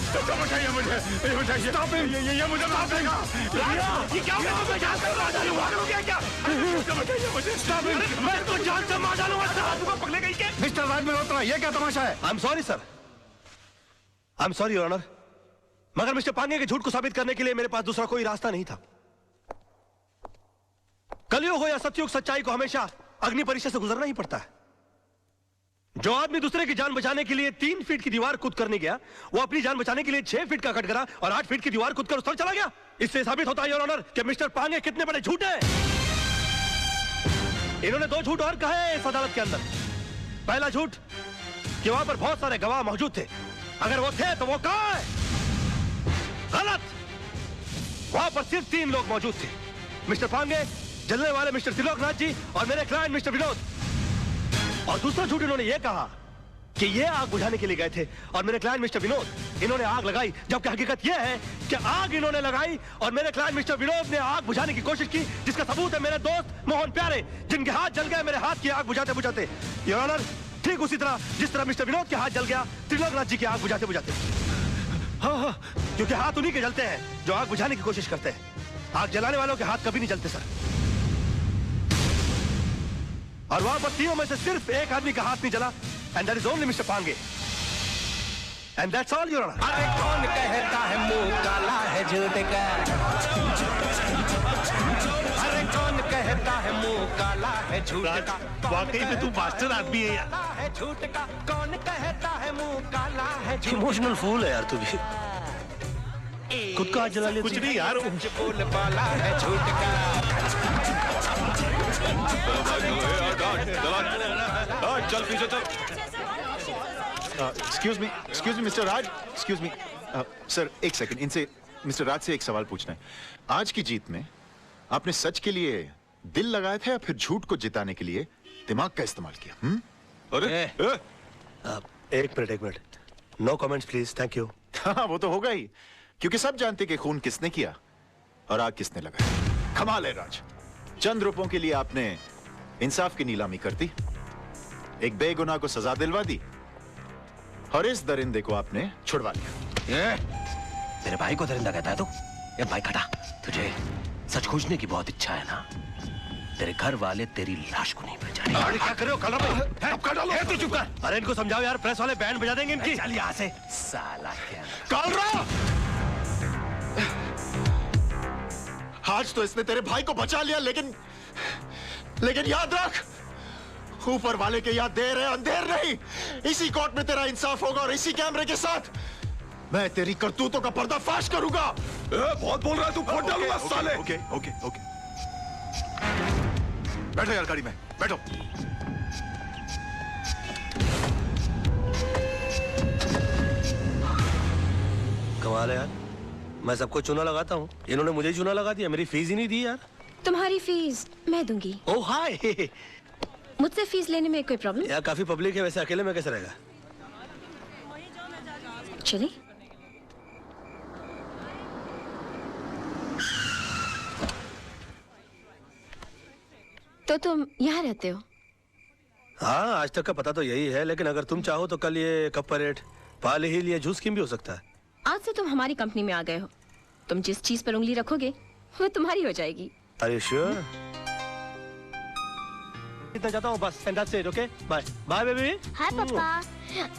बचाइए मुझे, बचाइए। ये मुझे मार देगा। ये क्या हो मैं जान से मार डालूंगा। क्या बचाइए मुझे। मैं तो जान से मार डालूंगा। पकड़े गई के मिस्टर राज मल्होत्रा, ये क्या तमाशा है? I am sorry sir, I am sorry your honour, मगर मिस्टर पांगे के झूठ को साबित करने के लिए मेरे पास दूसरा कोई रास्ता नहीं था। कलयुग हो या सतयुग, सच्चाई को हमेशा अग्नि परीक्षा से गुजरना ही पड़ता है। जो आदमी दूसरे की जान बचाने के लिए 3 फीट की दीवार कूद कर नहीं गया, वो अपनी जान बचाने के लिए 6 फीट का कटघरा और 8 फीट की दीवार कूद कर उस तरफ चला गया। इससे साबित होता है योर ऑनर कि मिस्टर पांगे कितने बड़े झूठ हैं। इन्होंने 2 झूठ और कहे इस अदालत के अंदर। पहला झूठ कि वहां पर बहुत सारे गवाह मौजूद थे, अगर वो थे तो वो कहां है? गलत, वहां पर सिर्फ 3 लोग मौजूद थे, मिस्टर पांगे, जलने वाले मिस्टर त्रिलोकनाथ जी और मेरे क्लाइंट मिस्टर विनोद। और दूसरा झूठ इन्होंने ये कहा कि ये आग बुझाने के लिए गए थे और मेरे क्लाइंट मिस्टर विनोद इन्होंने आग लगाई, जबकि हकीकत यह है कि आग इन्होंने लगाई और मेरे क्लाइंट मिस्टर विनोद ने आग बुझाने की कोशिश की, जिसका सबूत है मेरे दोस्त मोहन प्यारे, जिनके हाथ जल गए मेरे हाथ की आग बुझाते बुझाते। योर ऑनर, ठीक उसी तरह जिस तरह मिस्टर विनोद के हाथ जल गया त्रिलोकनाथ जी की आग बुझाते बुझाते। हाँ, क्योंकि हाथ उन्हीं के जलते हैं जो आग बुझाने की कोशिश करते हैं। आग जलाने वालों के हाथ कभी नहीं जलते सर। और वहां पर 3 में से सिर्फ एक आदमी का हाथ नहीं जला, and that is only mister Pange, and that's all your honour. अरे कौन कहता है मुंह काला है झूठ का? अरे कौन कहता है मुंह काला है झूठ का? वाकई में तू मास्टर आदमी है यार। है झूठ का, कौन कहता है मुंह काला है झूठ? इमोशनल फूल है यार तू भी, खुद का हाथ जला लिया। कुछ नहीं यार, बोल पाला है झूठ का। चल पीछे चल। एक्सक्यूज मी मिस्टर राज, एक्सक्यूज मी सर, एक सेकंड, इनसे मिस्टर राज से एक सवाल पूछना है। आज की जीत में आपने सच के लिए दिल लगाया था या फिर झूठ को जिताने के लिए दिमाग का इस्तेमाल किया? अरे एक minute, no comments please, thank you. हाँ, वो तो होगा ही, क्योंकि सब जानते कि खून किसने किया और आग किसने लगाई। कमाल है राज, चंद रुपयों के लिए आपने इंसाफ की नीलामी कर दी, एक बेगुनाह को सजा दिलवा दी और इस दरिंदे को आपने छुड़वा लिया। तेरे भाई को दरिंदा कहता है तू? ये भाई खटा, तुझे सच खोजने की बहुत इच्छा है ना? तेरे घर वाले तेरी लाश को नहीं बचाएंगे। अरे क्या कर रहे हो? कल धक्का डालो। तू चुप कर। अरे इनको समझाओ यार, प्रेस वाले बैंड बजा देंगे इनकी। चल यहाँ से साला। क्या कालरा, आज तो इसने तेरे भाई को बचा लिया, लेकिन याद रख, ऊपर वाले के याद देर है अंधेर नहीं। इसी कोर्ट में तेरा इंसाफ होगा और इसी कैमरे के साथ मैं तेरी करतूतों का पर्दाफाश करूंगा। बहुत बोल रहा है तू, फोड़ डालूंगा साले। ओके, बैठो यार, गाड़ी में बैठो। कमाल है यार, मैं सबको चूना लगाता हूँ, इन्होंने मुझे चूना लगा दिया, मेरी फीस ही नहीं दी यार। तुम्हारी फीस मैं दूंगी। ओह हाय। मुझसे फीस लेने में कोई प्रॉब्लम? यार काफी पब्लिक है, वैसे अकेले में कैसे रहेगा? चलिए। तो तुम यहाँ रहते हो? हाँ, आज तक का पता तो यही है, लेकिन अगर तुम चाहो तो कल ये कप परेड, पाल ही लिए जूस स्कीम भी हो सकता है। आज से तुम हमारी कंपनी में आ गए हो, तुम जिस चीज पर उंगली रखोगे वो तुम्हारी हो जाएगी। Are you sure? इतना जाता हूँ बस, and that's it, okay? Bye. Bye, baby. हाय पापा,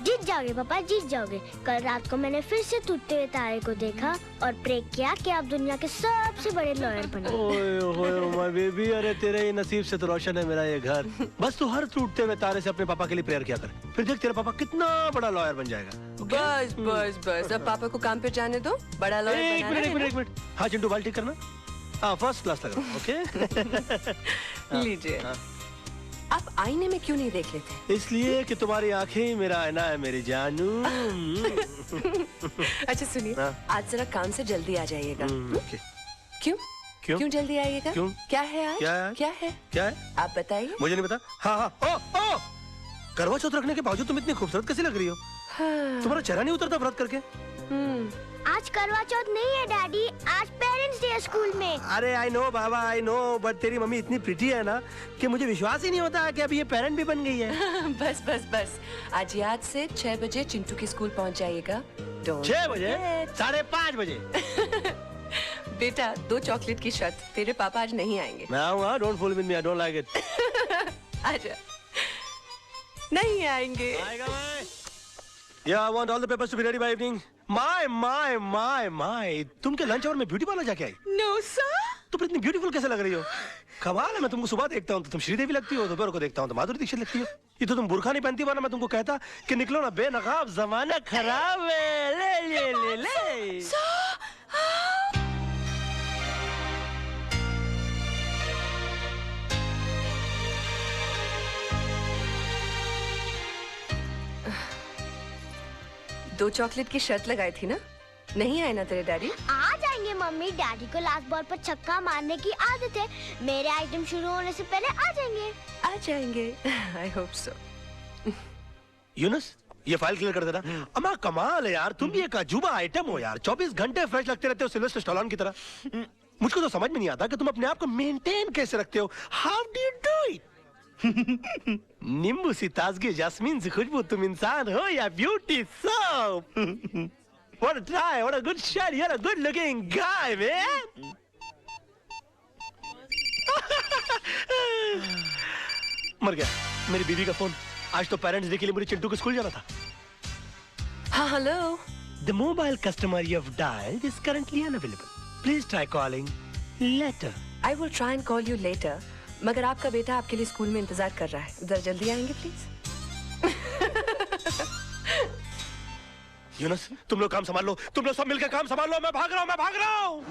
जीत जाओगे पापा, जीत जाओगे। कल रात को मैंने फिर से टूटते हुए तारे को देखा और प्रे किया कि आप दुनिया के सबसे बड़े लॉयर बनो। ओए ओए माय बेबी, अरे तेरे ही नसीब से तो रोशन है मेरा ये घर। बस तू हर टूटते हुए तारे से अपने पापा के लिए प्रेयर किया कर, फिर देख तेरा पापा कितना बड़ा लॉयर बन जाएगा। बस बस बस, अब पापा को काम पे जाने दो, बड़ा लॉयर बनाना है ना? एक मिनट। हाँ चिंटू, बाल ठीक करना। हाँ, फर्स्ट क्लास लग रहा, ओके? लीजिए। आप आईने में क्यों नहीं देख लेते? इसलिए कि तुम्हारी आंखें मेरा आईना है मेरी जानू। अच्छा सुनिए, आज जरा काम से जल्दी आ जाइएगा। ओके। क्यों? क्यों? क्यों जल्दी आइएगा? क्यों? क्या है आज? क्या है? क्या है? आप बताइए। मुझे नहीं पता। हाँ, ओ, करवा चौथ रखने के बावजूद तुम इतनी खूबसूरत कैसे लग रही हो? हाँ। तुम्हारा चेहरा नहीं उतरता व्रत करके? आज करवा चौथ नहीं है डैडी, आज पेरेंट्स डे है स्कूल में। अरे I know Baba, I know, but तेरी मम्मी इतनी प्रिटी है ना कि मुझे विश्वास ही नहीं होता कि अभी ये पेरेंट भी बन गई है। बस बस बस, आज याद से 6 बजे चिंटू के स्कूल पहुंच जाइएगा। 6 बजे? 5:30 बजे? बेटा 2 चॉकलेट की शर्त, तेरे पापा आज नहीं आएंगे। मैं आऊंगा, don't fool with me, I don't like it. आजा। नहीं आएंगे। आएगा मैं। Yeah, I want all the papers to be ready by evening. My. तुम के लंच आवर में ब्यूटी पार्लर जाके आई? No sir। तुम इतनी ब्यूटीफुल कैसे लग रही हो? कमाल है, मैं तुमको सुबह देखता हूँ तो तुम श्रीदेवी लगती हो, दोपहर को देखता हूँ तो माधुरी दीक्षित लगती हो। ये तो तुम बुर्खा नहीं पहनती, वरना मैं तुमको कहता कि निकलो ना बेनकाब, जमाना खराब है। ले। दो चॉकलेट की शर्त लगाई थी ना, नहीं आए ना तेरे डैडी? आ जाएंगे मम्मी, डैडी को लास्ट बॉल पर छक्का मारने की आदत है। मेरे आइटम शुरू होने से पहले आ जाएंगे। आ जाएंगे। I hope so. यूनुस, ये फाइल क्लियर कर देना। अम्मा कमाल है यार, तुम भी एक अजूबा आइटम हो यार, 24 घंटे फ्रेश लगते रहते हो सिल्वेस्टर स्टैलोन की तरह। मुझको तो समझ में नहीं आता कि तुम अपने आप को मेंटेन कैसे रखते हो। How do you do it? नींबू सी ताजगी, जास्मीन सी खुशबू, तुम इंसान हो या beauty soap? What a try, what a good shot, you're a good looking guy, man. मर गया मेरी बीवी का फोन। आज तो पेरेंट्स डे के लिए मुझे चिंटू के स्कूल जाना था। हाँ hello. The mobile customer you have dialed is currently unavailable. Please try calling later. I will try and call you later. मगर आपका बेटा आपके लिए स्कूल में इंतजार कर रहा है, उधर जल्दी आएंगे प्लीज। यूनुस, तुम लोग काम संभाल लो, तुम लोग सब मिलकर काम संभाल लो, मैं भाग रहा हूँ।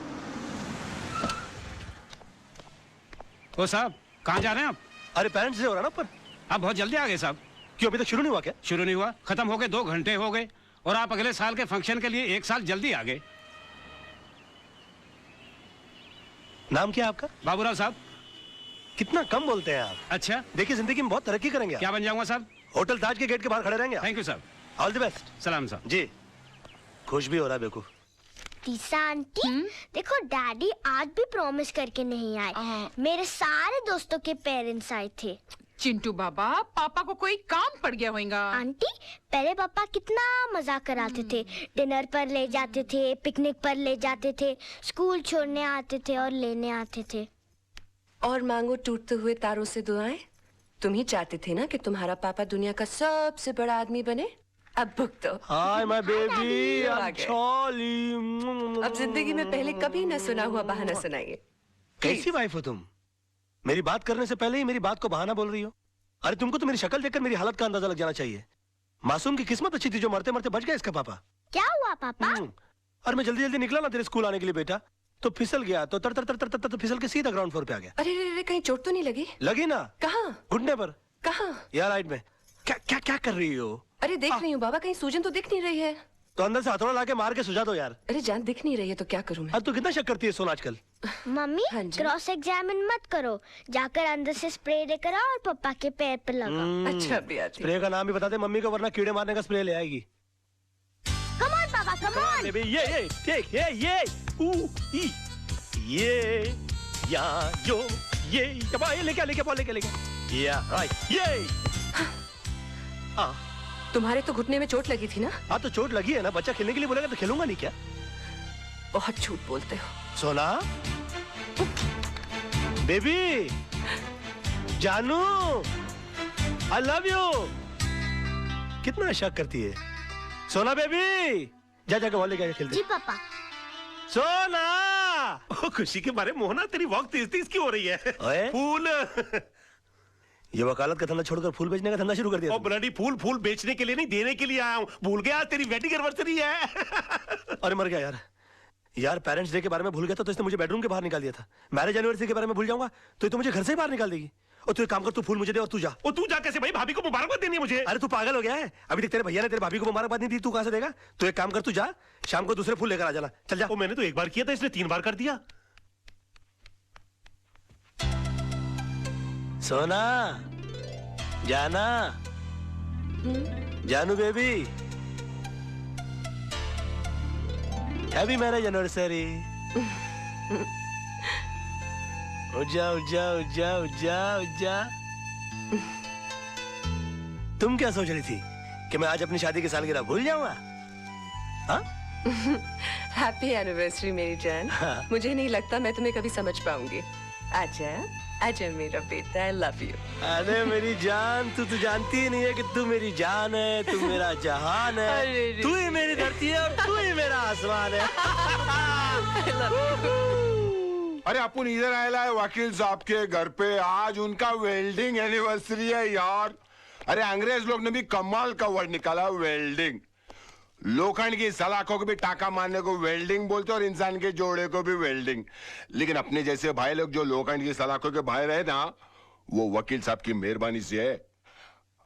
ओ साहब, कहाँ जा रहे हैं आप? अरे पेरेंट्स डे हो रहा ना ऊपर। आप बहुत जल्दी आ गए साहब। क्यों, अभी तक शुरू नहीं हुआ क्या? शुरू नहीं हुआ, खत्म हो गए, 2 घंटे हो गए, और आप अगले साल के फंक्शन के लिए 1 साल जल्दी आ गए। नाम क्या है आपका? बाबूराव साहब। कितना कम बोलते हैं आप। अच्छा, देखिए जिंदगी में बहुत तरक्की करेंगे। क्या बन जाऊंगा साहब? होटल ताज के गेट के बाहर खड़े रहेंगे। थैंक यू साहब। All the best. सलाम साहब। जी, खुश भी हो रहा है बेवकूफ। तीसा आंटी, देखो डैडी आज भी प्रॉमिस करके नहीं आए। मेरे सारे दोस्तों के पेरेंट्स आए थे। चिंटू बाबा, पापा को कोई काम पड़ गया होगा। आंटी, पहले पापा कितना मजाक कराते थे, डिनर पर ले जाते थे, पिकनिक पर ले जाते थे, स्कूल छोड़ने आते थे और लेने आते थे। और मांगो टूटते हुए तारों से दुआएं। तुम ही चाहते थे ना कि तुम्हारा पापा दुनिया का सबसे बड़ा आदमी बने। अब भुगतो। हाय माय बेबी, आ गए। अब जिंदगी में पहले कभी न सुना हुआ बहाना सुनाइए। कैसी वाइफ हो तुम? मेरी बात करने से पहले ही मेरी बात को बहाना बोल रही हो। अरे तुमको तो मेरी शक्ल देखकर मेरी हालत का अंदाजा लग जाना चाहिए। मासूम की किस्मत अच्छी थी जो मरते मरते बच गया इसका पापा। क्या हुआ पापा? और मैं जल्दी जल्दी निकला ना तेरे स्कूल आने के लिए बेटा, तो फिसल गया, तो तर तर तर तर तर फिसल के सीधा ग्राउंड फ्लोर पे आ गया। अरे कहीं चोट तो नहीं लगी? लगी ना। कहाँ? घुटने पर। कहाँ? यार राइट में। क्या कर रही हो? अरे देख रही हूँ बाबा, कहीं सूजन तो दिख नहीं रही है। तो अंदर से हथौड़ा लाके मार के सुझा दो यार। अरे जान दिख नहीं रही है तो क्या करूँ मैं? अब तू कितना शक करती है सोना आजकल? मम्मी, हाँ जी? क्रॉस एग्जामिन मत करो, जाकर अंदर से स्प्रे लेकर आओ और पापा के पैर पे लगाओ। अच्छा भी आती। स्प्रे का नाम भी बता दे मम्मी को, वरना कीड़े मारने का स्प्रे ले आएगी। कम ऑन पापा, कम ऑन। बेबी, ये टेक, ये ऊ ई, ये या यो, ये लेके या राइट, ये तुम्हारे तो घुटने में चोट लगी थी ना? हाँ तो चोट लगी है ना, बच्चा खेलने के लिए बोलेगा तो खेलूंगा नहीं क्या? बहुत झूठ बोलते हो। सोना, बेबी, जानू, आई लव यू। कितना शक करती है सोना बेबी। जाके वॉल लेके खेलते। जी पापा। सोना, ओ, खुशी के मारे मोहना तेरी वॉक तेज क्यों हो रही है? ओए? फूल। ये वकालत का धंधा छोड़कर फूल बेचने का धंधा शुरू कर दिया। और ब्लडी फूल बेचने के लिए नहीं, देने के लिए आया हूँ। भूल गया आज तेरी वेडिंग एनिवर्सरी है। अरे मर गया यार पेरेंट्स डे के बारे में भूल गया था तो इसने मुझे बेडरूम के बाहर निकाल दिया था। मैरिज एनिवर्सरी के बारे में भूल जाऊंगा तो ये तो मुझे घर से ही बाहर निकाल देगी। और तू एक काम कर, तू फूल मुझे दे और तू जा। और तू जा कैसे भाई? भाभी को मुबारकबाद देनी है मुझे। अरे तू पागल हो गया है? अभी तक तेरे भैया ने तेरे भाभी को मुबारकबाद नहीं दी, तू कहां से देगा? तू एक काम कर, तू जा, शाम को दूसरे फूल लेकर आ जाना। चल जा। वो मैंने तो एक बार किया था, इसने 3 बार कर दिया। सोना, जाना, जानू बेबी, हैप्पी मैरिज एनिवर्सरी। उजा उजा उजा उजा उजा। तुम क्या सोच रही थी कि मैं आज अपनी शादी की सालगिरह भूल जाऊंगा? हाँ? हैप्पी एनिवर्सरी मेरी जान। मुझे नहीं लगता मैं तुम्हें कभी समझ पाऊंगी। आजा आजा मेरा बेटा, आई लव यू। अरे मेरी जान, तू तो जानती ही नहीं है कि तू मेरी जान है, तू मेरा जहान है, तू ही मेरी धरती है और तू ही मेरा आसमान है। अरे अपन इधर आया है वकील साहब के घर पे, आज उनका वेल्डिंग एनिवर्सरी है यार। अरे अंग्रेज लोग ने भी कमाल का वर्ड निकाला, वेल्डिंग। लोखंड की सलाखों को भी टाका मारने को वेल्डिंग बोलते और इंसान के जोड़े को भी वेल्डिंग। लेकिन अपने जैसे भाई लोग जो लोखंड की सलाखों के भाई रहे ना, वो वकील साहब की मेहरबानी से है।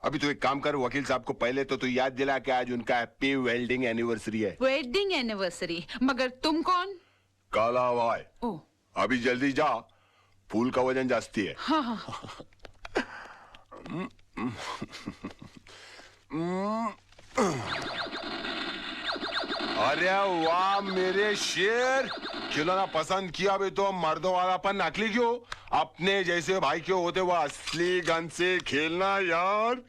अभी तो एक काम कर, वकील साहब को पहले तो तू याद दिला कि आज उनका हैप्पी वेल्डिंग एनिवर्सरी है। Wedding anniversary? मगर तुम कौन? काला भाई। ओ, अभी जल्दी जा, फूल का वजन जास्ती है। हाँ हाँ। अरे वाह मेरे शेर, खिलौना पसंद किया भी तो मर्दों वालापन नकली क्यों? अपने जैसे भाई क्यों होते वो असली गन से खेलना यार।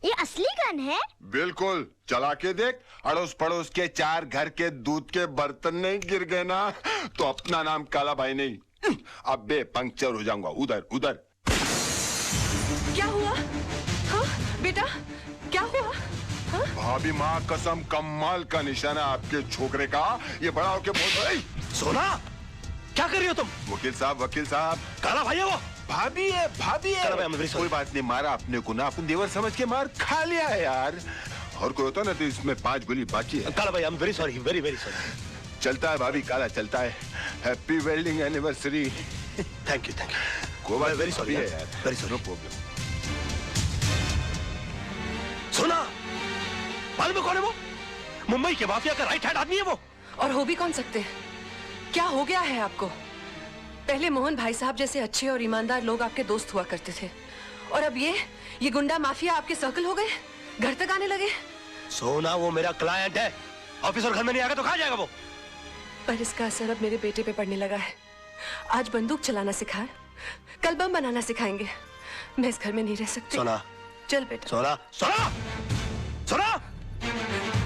ये असली गन है? बिल्कुल, चला के देख। अड़ोस पड़ोस के 4 घर के दूध के बर्तन नहीं गिर गए ना तो अपना नाम काला भाई नहीं, अब बे पंक्चर हो जाऊंगा। उधर उधर। क्या हुआ? हाँ बेटा क्या हुआ? हाँ? भाभी माँ कसम, कमाल का निशाना आपके छोकरे का। ये बड़ा होके बोल। सोना, क्या कर रही हो तुम? वकील साहब, वकील साहब। काला भाई है वो। भाभी है, भाभी है। कोई बात नहीं, मारा अपने को ना, अपन देवर समझ के मार खा लिया है यार। और कोई होता ना तो इसमें 5 गोली बाकी है। काला भाई, I am very sorry, very very sorry. चलता है भाभी, काला चलता है। Happy welding anniversary. Thank you thank you. कोई बात, वेरी सॉरी है यार, वेरी सॉरी। No problem. सोना, मालूम है कौन है वो? मुंबई के माफिया का राइट हैंड आदमी है वो। और हो भी कौन सकते हैं? क्या हो गया है आपको? पहले मोहन भाई साहब जैसे अच्छे और ईमानदार लोग आपके दोस्त हुआ करते थे, और अब ये गुंडा माफिया आपके सर्कल हो गए, घर तक आने लगे। सोना, वो मेरा क्लाइंट है, ऑफिसर घर में नहीं आएगा तो कहाँ जाएगा वो? पर इसका असर अब मेरे बेटे पे पड़ने लगा है। आज बंदूक चलाना सिखाए, कल बम बनाना सिखाएंगे। मैं इस घर में नहीं रह सकती। सोना, चल बेटा। सोना, सोना, सोना,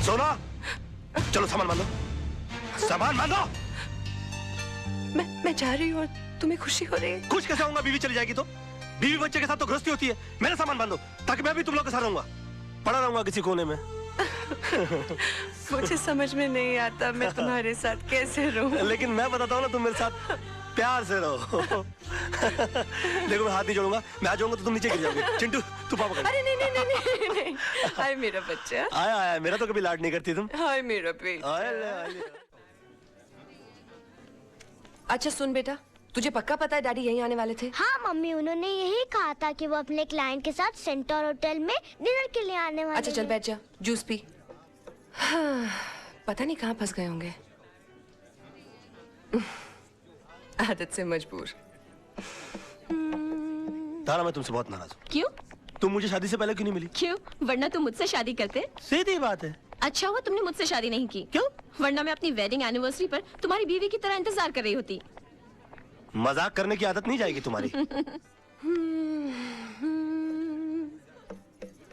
सोना, चलो सामान बांधो, सामान बांधो। मैं जा रही हूँ, तुम्हें खुशी हो रही है? खुश कैसे होऊंगा? बीवी चली जाएगी तो? बीवी बच्चे के साथ तो गृहस्थी होती है। मेरा सामान बांधो ताकि मैं भी तुम लोग के साथ रहूंगा, पड़ा रहूंगा किसी कोने में। मुझे समझ में नहीं आता मैं तुम्हारे साथ कैसे रहूं। लेकिन मैं बताता हूँ ना, तुम मेरे साथ प्यार से रहो। देखो मैं हाथ नहीं जोड़ूंगा, मैं आ जाऊंगा तो तुम नीचे गिर जाओगे। चिंटू तू पापा कर। अरे नहीं नहीं नहीं नहीं नहीं। हाय मेरा बच्चा। आया आया, मेरा तो कभी लाड नहीं करती तुम। हाय मेरा बेटा। अच्छा सुन बेटा, तुझे पक्का पता है डैडी यहीं आने वाले थे? हाँ मम्मी, उन्होंने यही कहा था कि वो अपने क्लाइंट के साथ सेंटर होटल में डिनर के लिए आने वाले। अच्छा चल बैठ जा, जूस पी। हाँ, पता नहीं कहाँ फंस गए होंगे। आदत से मजबूर। तारा, मैं तुमसे बहुत नाराज हूँ। क्यों? तुम मुझे शादी से पहले क्यों नहीं मिली? क्यों? वरना तुम मुझसे शादी करते। सीधी बात है। अच्छा हुआ तुमने मुझसे शादी नहीं की। क्यों? वरना मैं अपनी वेडिंग एनिवर्सरी पर तुम्हारी बीवी की तरह इंतजार कर रही होती। मजाक करने की आदत नहीं जाएगी तुम्हारी।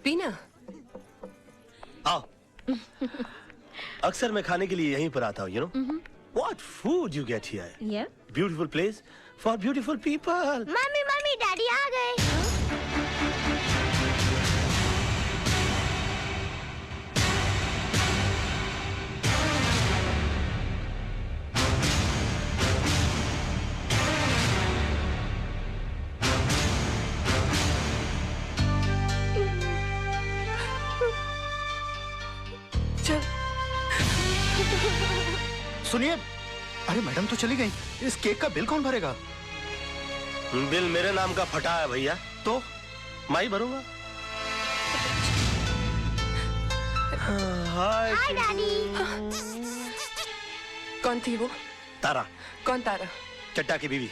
पीना। आओ। अक्सर मैं खाने के लिए यहीं पर आता हूँ, you know? What food you get here? Yeah. Beautiful place for beautiful people. Mummy mummy, daddy आ गए। सुनिए, अरे मैडम तो चली गई, इस केक का बिल कौन भरेगा? बिल मेरे नाम का फटा है भैया, तो मैं ही भरूंगा। हाय डैडी। कौन थी वो? तारा। कौन तारा? चड्डा की बीवी।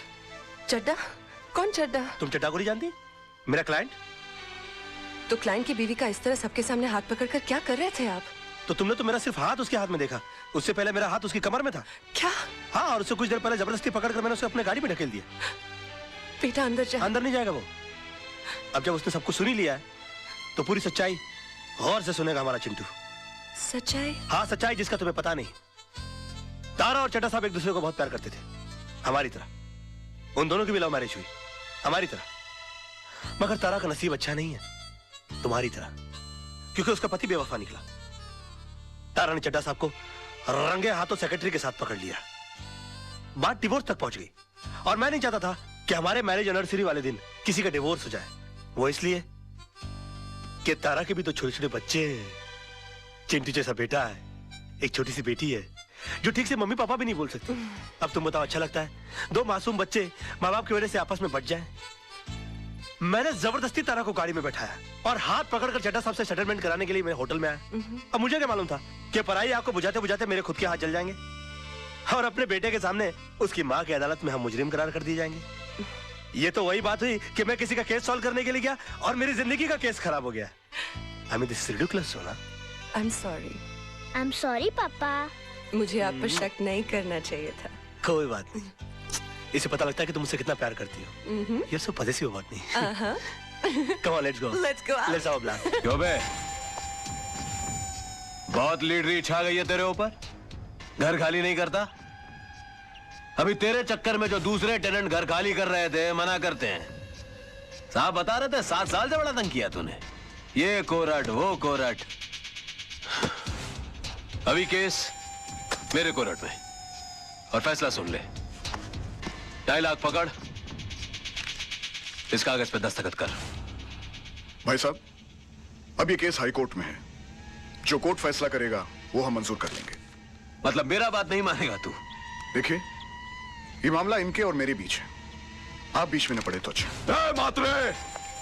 चड्डा? कौन चड्डा? तुम चड्डा को नहीं जानती? मेरा क्लाइंट। तो क्लाइंट की बीवी का इस तरह सबके सामने हाथ पकड़कर क्या कर रहे थे आप? तो तुमने तो मेरा सिर्फ हाथ उसके हाथ में देखा, उससे पहले मेरा हाथ उसकी कमर में था। क्या? हाँ, और उससे कुछ देर पहले जबरदस्ती पकड़कर मैंने उसे अपने गाड़ी में ढकेल दिया। बेटा अंदर जा। अंदर नहीं जाएगा वो। अब जब उसने सब कुछ सुन ही लिया है तो पूरी सच्चाई गौर से सुनेगा हमारा चिंटू। सच्चाई? हाँ, सच्चाई जिसका तुम्हें पता नहीं। तारा और चड्ढा साहब एक दूसरे को बहुत प्यार करते थे, हमारी तरह। उन दोनों की भी लव मैरिज हुई, हमारी तरह। मगर तारा का नसीब अच्छा नहीं है, तुम्हारी तरह, क्योंकि उसका पति बेवफा निकला। तारा ने चड्ढा साहब को रंगे हाथों सेक्रेटरी के साथ पकड़ लिया। बात डिवोर्स तक पहुंच गई और मैं नहीं चाहता था कि हमारे मैरिज एनिवर्सरी वाले दिन किसी का डिवोर्स हो जाए। वो इसलिए कि तारा के भी तो छोटे छोटे बच्चे हैं। चिंटू जैसा बेटा है, एक छोटी सी बेटी है जो ठीक से मम्मी पापा भी नहीं बोल सकती। अब तुम बताओ, अच्छा लगता है दो मासूम बच्चे माँ बाप की वजह से आपस में बट जाएं? मैंने जबरदस्ती तारा को गाड़ी में बैठाया और हाथ पकड़कर चड्ढा साहब से सेटलमेंट कराने के लिए मैं होटल में आया। अब मुझे क्या मालूम था कि पराई आग को बुझाते बुझाते मेरे खुद के हाथ जल जाएंगे और अपने बेटे के सामने उसकी माँ की अदालत में हम मुजरिम करार कर दिए जाएंगे। ये तो वही बात हुई कि मैं किसी का केस सॉल्व करने के लिए गया और मेरी जिंदगी का केस खराब हो गया। I mean, this is ridiculous, सोना। I'm sorry. I'm sorry, पापा। मुझे आप पर शक नहीं करना चाहिए था। कोई बात नहीं, इसे पता लगता है कि तुम मुझसे कितना प्यार करती हो। ये सब पॉजिटिव बात नहीं। Come on, let's go. Let's go out. Let's have a blast. क्यों बे? बहुत लीडरी छा गई है तेरे ऊपर, घर खाली नहीं करता। अभी तेरे चक्कर में जो दूसरे टेनेंट घर खाली कर रहे थे मना करते हैं। साहब बता रहे थे 7 साल से बड़ा तंग किया तूने, ये कोरट वो कोरट। अभी केस मेरे कोरट में और फैसला सुन ले। 2.5 लाख पकड़, इस कागज पे दस्तखत कर। भाई साहब, अब ये केस हाई कोर्ट में है। जो कोर्ट फैसला करेगा वो हम मंजूर कर लेंगे। मतलब मेरा बात नहीं मानेगा तू? देखिए, ये मामला इनके और मेरे बीच है। आप बीच में न पड़े तो अच्छा। मात्रे